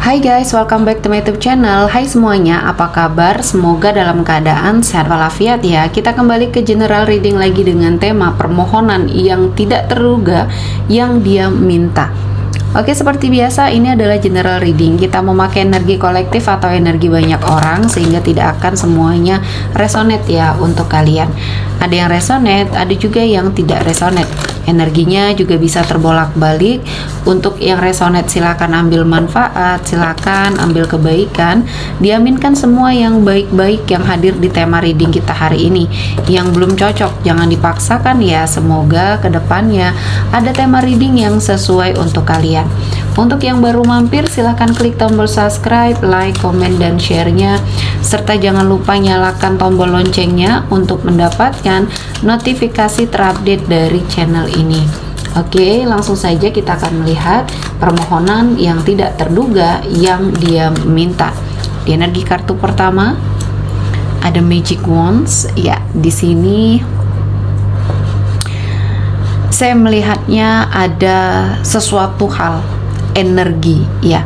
Hai guys, welcome back to my YouTube channel. Hai semuanya, apa kabar? Semoga dalam keadaan sehat walafiat ya. Kita kembali ke general reading lagi dengan tema permohonan yang tidak terduga yang dia minta. Oke, seperti biasa ini adalah general reading. Kita memakai energi kolektif atau energi banyak orang sehingga tidak akan semuanya resonate ya untuk kalian. Ada yang resonate, ada juga yang tidak resonate. Energinya juga bisa terbolak-balik. Untuk yang resonate silakan ambil manfaat, silakan ambil kebaikan. Diaminkan semua yang baik-baik yang hadir di tema reading kita hari ini. Yang belum cocok jangan dipaksakan ya. Semoga kedepannya ada tema reading yang sesuai untuk kalian. Untuk yang baru mampir silahkan klik tombol subscribe, like, komen, dan share-nya, serta jangan lupa nyalakan tombol loncengnya untuk mendapatkan notifikasi terupdate dari channel ini. Oke, langsung saja kita akan melihat permohonan yang tidak terduga yang dia minta. Di energi kartu pertama ada Magic Wands ya. Di sini saya melihatnya ada sesuatu hal energi ya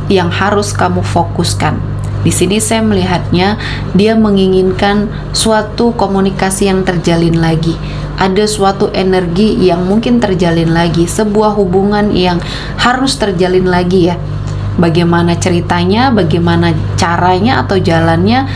yang harus kamu fokuskan. Di sini saya melihatnya dia menginginkan suatu komunikasi yang terjalin lagi. Ada suatu energi yang mungkin terjalin lagi, sebuah hubungan yang harus terjalin lagi ya. Bagaimana ceritanya, bagaimana caranya atau jalannya,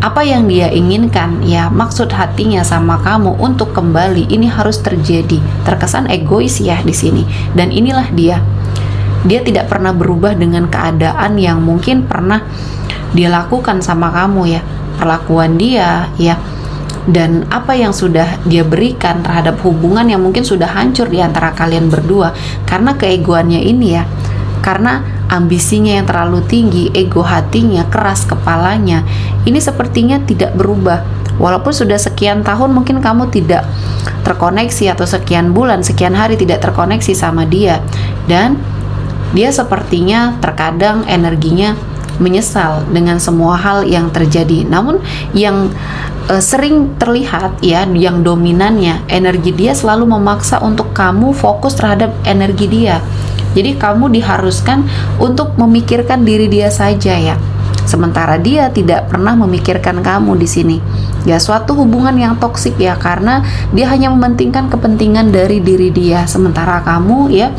apa yang dia inginkan ya, maksud hatinya sama kamu untuk kembali ini harus terjadi. Terkesan egois ya di sini. Dan inilah dia. Dia tidak pernah berubah dengan keadaan yang mungkin pernah dia lakukan sama kamu ya. Perlakuan dia ya, dan apa yang sudah dia berikan terhadap hubungan yang mungkin sudah hancur di antara kalian berdua karena keegoannya ini ya. Karena ambisinya yang terlalu tinggi, ego hatinya, keras kepalanya, ini sepertinya tidak berubah. Walaupun sudah sekian tahun mungkin kamu tidak terkoneksi, atau sekian bulan, sekian hari tidak terkoneksi sama dia. Dan dia sepertinya terkadang energinya menyesal dengan semua hal yang terjadi. Namun yang sering terlihat ya, yang dominannya, energi dia selalu memaksa untuk kamu fokus terhadap energi dia. Jadi kamu diharuskan untuk memikirkan diri dia saja ya. Sementara dia tidak pernah memikirkan kamu di sini. Ya, suatu hubungan yang toksik ya, karena dia hanya mementingkan kepentingan dari diri dia. Sementara kamu ya,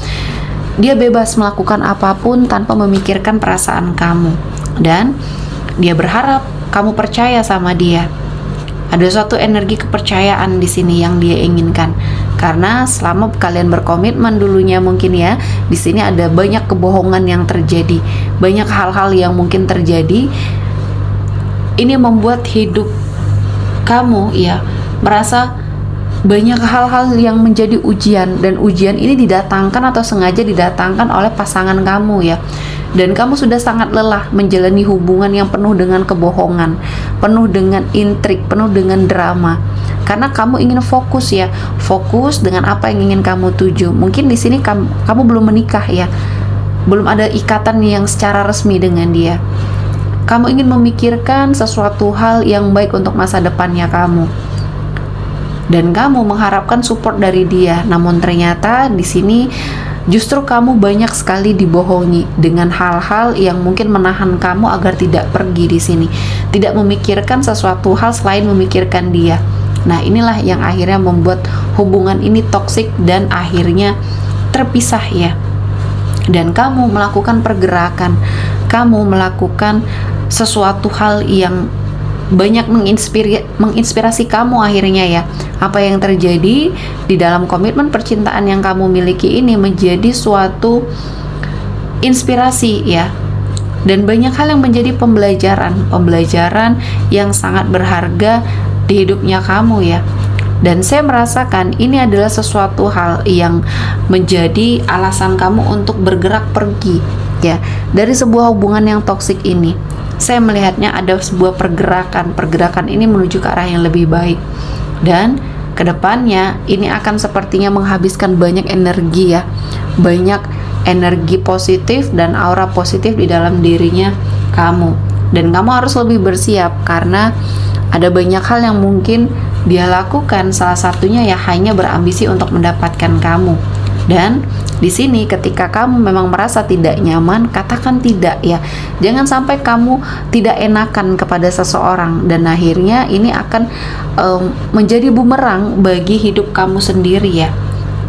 dia bebas melakukan apapun tanpa memikirkan perasaan kamu. Dan dia berharap kamu percaya sama dia. Ada suatu energi kepercayaan di sini yang dia inginkan. Karena selama kalian berkomitmen dulunya mungkin ya, di sini ada banyak kebohongan yang terjadi, banyak hal-hal yang mungkin terjadi. Ini membuat hidup kamu ya merasa banyak hal-hal yang menjadi ujian, dan ujian ini didatangkan atau sengaja didatangkan oleh pasangan kamu ya. Dan kamu sudah sangat lelah menjalani hubungan yang penuh dengan kebohongan, penuh dengan intrik, penuh dengan drama. Karena kamu ingin fokus ya, fokus dengan apa yang ingin kamu tuju. Mungkin di sini kamu belum menikah ya, belum ada ikatan yang secara resmi dengan dia. Kamu ingin memikirkan sesuatu hal yang baik untuk masa depannya kamu. Dan kamu mengharapkan support dari dia, namun ternyata di sini justru kamu banyak sekali dibohongi dengan hal-hal yang mungkin menahan kamu agar tidak pergi di sini, tidak memikirkan sesuatu hal selain memikirkan dia. Nah, inilah yang akhirnya membuat hubungan ini toksik dan akhirnya terpisah ya. Dan kamu melakukan pergerakan, kamu melakukan sesuatu hal yang banyak menginspirasi kamu akhirnya ya. Apa yang terjadi di dalam komitmen percintaan yang kamu miliki ini menjadi suatu inspirasi ya, dan banyak hal yang menjadi pembelajaran yang sangat berharga di hidupnya kamu ya. Dan saya merasakan ini adalah sesuatu hal yang menjadi alasan kamu untuk bergerak pergi ya dari sebuah hubungan yang toksik ini. Saya melihatnya ada sebuah pergerakan ini menuju ke arah yang lebih baik. Dan kedepannya ini akan sepertinya menghabiskan banyak energi ya, banyak energi positif dan aura positif di dalam dirinya kamu. Dan kamu harus lebih bersiap karena ada banyak hal yang mungkin dia lakukan, salah satunya ya hanya berambisi untuk mendapatkan kamu. Dan di sini ketika kamu memang merasa tidak nyaman, katakan tidak ya. Jangan sampai kamu tidak enakan kepada seseorang dan akhirnya ini akan menjadi bumerang bagi hidup kamu sendiri ya.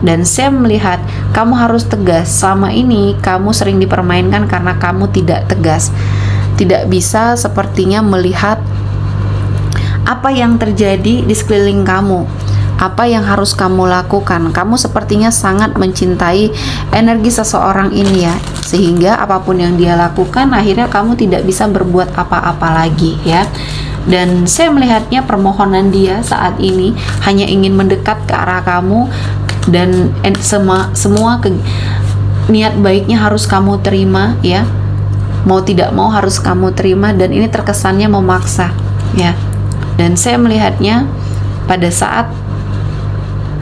Dan saya melihat kamu harus tegas. Selama ini kamu sering dipermainkan karena kamu tidak tegas. Tidak bisa sepertinya melihat apa yang terjadi di sekeliling kamu, apa yang harus kamu lakukan. Kamu sepertinya sangat mencintai energi seseorang ini ya, sehingga apapun yang dia lakukan akhirnya kamu tidak bisa berbuat apa-apa lagi ya. Dan saya melihatnya permohonan dia saat ini hanya ingin mendekat ke arah kamu, dan semua niat baiknya harus kamu terima ya. Mau tidak mau harus kamu terima, dan ini terkesannya memaksa ya. Dan saya melihatnya pada saat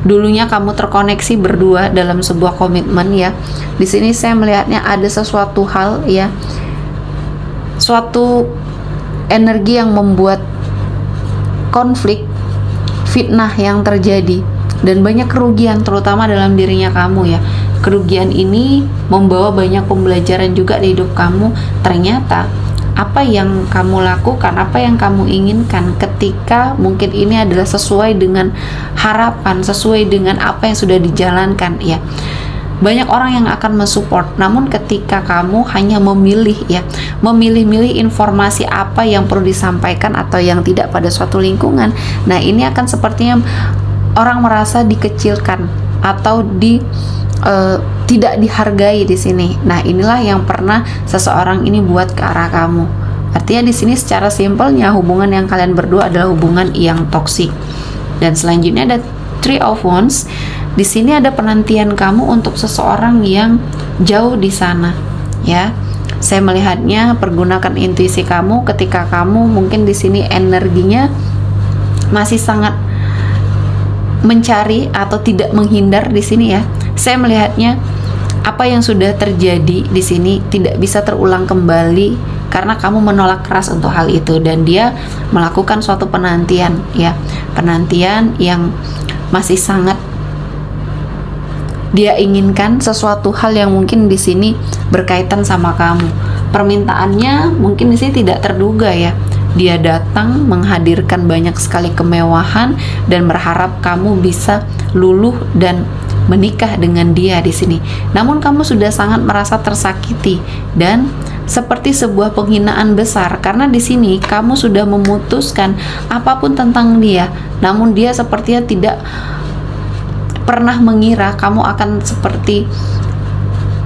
dulunya kamu terkoneksi berdua dalam sebuah komitmen ya. Di sini saya melihatnya ada sesuatu hal ya, suatu energi yang membuat konflik, fitnah yang terjadi, dan banyak kerugian terutama dalam dirinya kamu ya. Kerugian ini membawa banyak pembelajaran juga di hidup kamu. Ternyata apa yang kamu lakukan, apa yang kamu inginkan ketika mungkin ini adalah sesuai dengan harapan, sesuai dengan apa yang sudah dijalankan ya. Banyak orang yang akan mensupport, namun ketika kamu hanya memilih ya, memilih-milih informasi apa yang perlu disampaikan atau yang tidak pada suatu lingkungan, nah ini akan sepertinya orang merasa dikecilkan atau tidak dihargai di sini. Nah, inilah yang pernah seseorang ini buat ke arah kamu. Artinya di sini secara simpelnya hubungan yang kalian berdua adalah hubungan yang toksik. Dan selanjutnya ada Three of Wands. Di sini ada penantian kamu untuk seseorang yang jauh di sana, ya. Saya melihatnya pergunakan intuisi kamu ketika kamu mungkin di sini energinya masih sangat mencari atau tidak menghindar di sini ya. Saya melihatnya apa yang sudah terjadi di sini tidak bisa terulang kembali karena kamu menolak keras untuk hal itu, dan dia melakukan suatu penantian ya, penantian yang masih sangat dia inginkan sesuatu hal yang mungkin di sini berkaitan sama kamu. Permintaannya mungkin di sini tidak terduga ya. Dia datang menghadirkan banyak sekali kemewahan dan berharap kamu bisa luluh dan menikah dengan dia di sini. Namun kamu sudah sangat merasa tersakiti dan seperti sebuah penghinaan besar karena di sini kamu sudah memutuskan apapun tentang dia. Namun dia sepertinya tidak pernah mengira kamu akan seperti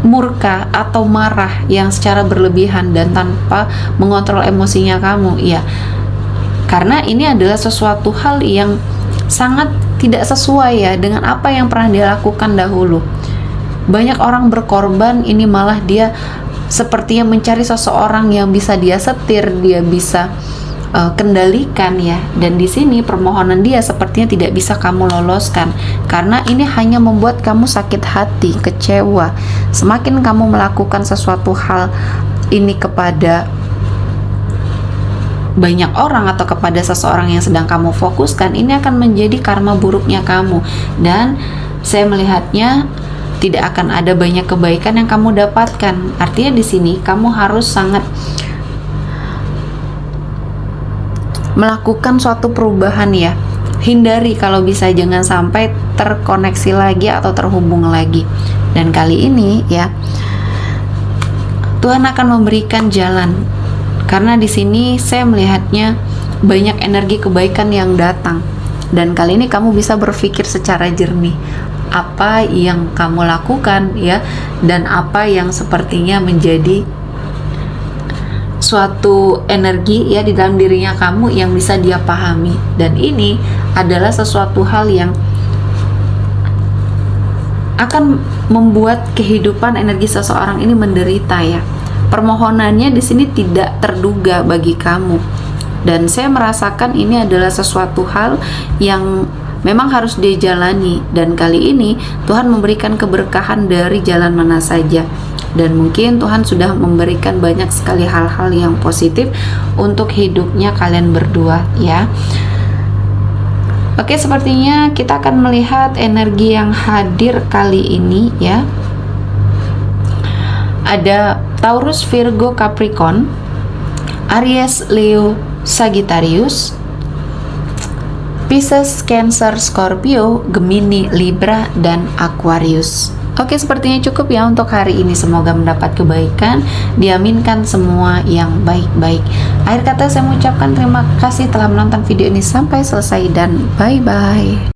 murka atau marah yang secara berlebihan dan tanpa mengontrol emosinya kamu ya, karena ini adalah sesuatu hal yang sangat tidak sesuai ya dengan apa yang pernah dia lakukan dahulu. Banyak orang berkorban, ini malah dia sepertinya mencari seseorang yang bisa dia setir, dia bisa kendalikan ya. Dan di sini permohonan dia sepertinya tidak bisa kamu loloskan karena ini hanya membuat kamu sakit hati, kecewa. Semakin kamu melakukan sesuatu hal ini kepada banyak orang atau kepada seseorang yang sedang kamu fokuskan, ini akan menjadi karma buruknya kamu, dan saya melihatnya tidak akan ada banyak kebaikan yang kamu dapatkan. Artinya di sini kamu harus sangat melakukan suatu perubahan ya. Hindari kalau bisa, jangan sampai terkoneksi lagi atau terhubung lagi. Dan kali ini ya, Tuhan akan memberikan jalan. Karena di sini saya melihatnya banyak energi kebaikan yang datang. Dan kali ini kamu bisa berpikir secara jernih. Apa yang kamu lakukan ya, dan apa yang sepertinya menjadi suatu energi ya di dalam dirinya kamu yang bisa dia pahami. Dan ini adalah sesuatu hal yang akan membuat kehidupan energi seseorang ini menderita ya. Permohonannya di sini tidak terduga bagi kamu, dan saya merasakan ini adalah sesuatu hal yang memang harus dijalani. Dan kali ini Tuhan memberikan keberkahan dari jalan mana saja. Dan mungkin Tuhan sudah memberikan banyak sekali hal-hal yang positif untuk hidupnya kalian berdua ya. Oke, sepertinya kita akan melihat energi yang hadir kali ini ya. Ada Taurus, Virgo, Capricorn, Aries, Leo, Sagittarius, Pisces, Cancer, Scorpio, Gemini, Libra, dan Aquarius. Oke, sepertinya cukup ya untuk hari ini. Semoga mendapat kebaikan, diaminkan semua yang baik-baik. Akhir kata saya mengucapkan terima kasih telah menonton video ini sampai selesai dan bye-bye.